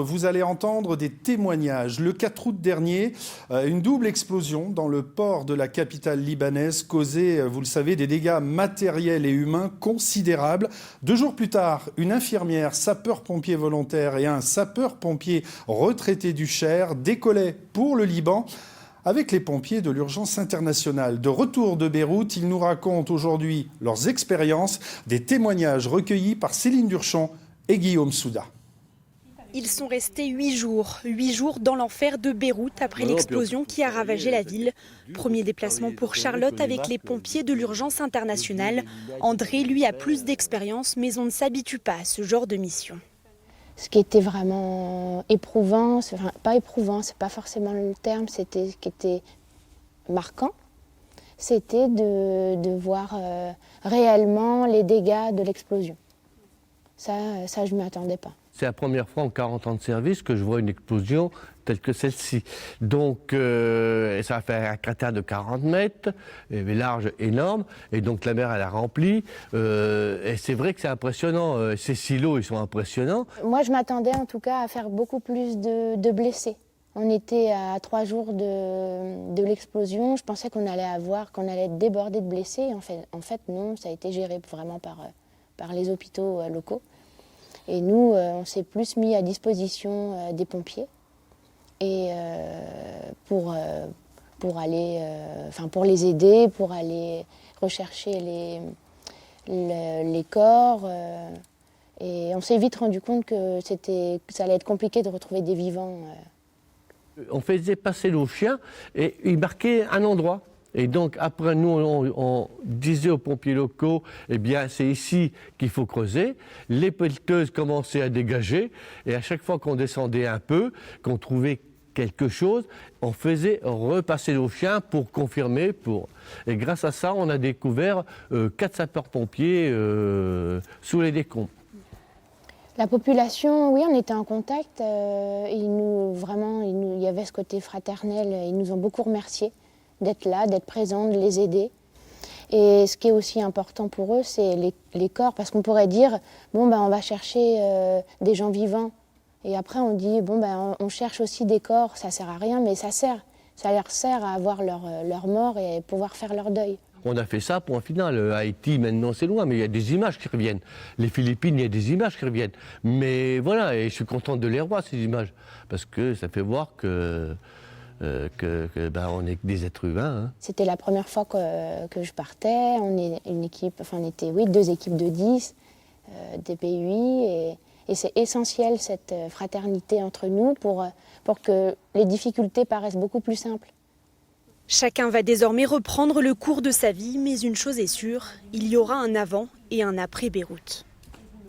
Vous allez entendre des témoignages. Le 4 août dernier, une double explosion dans le port de la capitale libanaise causait, vous le savez, des dégâts matériels et humains considérables. 2 jours plus tard, une infirmière, sapeur-pompier volontaire et un sapeur-pompier retraité du Cher décollaient pour le Liban avec les pompiers de l'urgence internationale. De retour de Beyrouth, ils nous racontent aujourd'hui leurs expériences, des témoignages recueillis par Céline Durchon et Guillaume Souda. Ils sont restés 8 jours dans l'enfer de Beyrouth après l'explosion qui a ravagé la ville. Premier déplacement pour Charlotte avec les pompiers de l'urgence internationale. André, lui, a plus d'expérience, mais on ne s'habitue pas à ce genre de mission. Ce qui était vraiment éprouvant, enfin, pas éprouvant, c'est pas forcément le terme, c'était ce qui était marquant, c'était de voir réellement les dégâts de l'explosion. Ça, je ne m'y attendais pas. C'est la première fois en 40 ans de service que je vois une explosion telle que celle-ci. Donc ça a fait un cratère de 40 mètres, large, énorme, et donc la mer elle a rempli. Et c'est vrai que c'est impressionnant, ces silos ils sont impressionnants. Moi je m'attendais en tout cas à faire beaucoup plus de blessés. On était à 3 jours de l'explosion, je pensais qu'on allait être débordé de blessés. En fait non, ça a été géré vraiment par les hôpitaux locaux. Et nous, on s'est plus mis à disposition des pompiers et pour les aider, pour aller rechercher les corps. Et on s'est vite rendu compte que ça allait être compliqué de retrouver des vivants. On faisait passer nos chiens et ils marquaient un endroit. Et donc après nous on disait aux pompiers locaux, eh bien c'est ici qu'il faut creuser. Les pelleteuses commençaient à dégager et à chaque fois qu'on descendait un peu, qu'on trouvait quelque chose, on faisait repasser nos chiens pour confirmer. Et grâce à ça, on a découvert 4 sapeurs-pompiers sous les décombres. La population, oui, on était en contact. Il y avait ce côté fraternel. Ils nous ont beaucoup remerciés d'être là, d'être présents, de les aider. Et ce qui est aussi important pour eux, c'est les corps, parce qu'on pourrait dire, on va chercher des gens vivants. Et après, on dit, on cherche aussi des corps, ça sert à rien, mais ça leur sert à avoir leur mort et pouvoir faire leur deuil. On a fait ça, point final. Haïti, maintenant, c'est loin, mais il y a des images qui reviennent. Les Philippines, il y a des images qui reviennent. Mais voilà, et je suis content de les revoir, ces images, parce que ça fait voir qu'on est des êtres humains. Hein. C'était la première fois que je partais. On est une équipe, on était 2 équipes de 10, des PUI, et c'est essentiel cette fraternité entre nous pour que les difficultés paraissent beaucoup plus simples. Chacun va désormais reprendre le cours de sa vie, mais une chose est sûre, il y aura un avant et un après Beyrouth.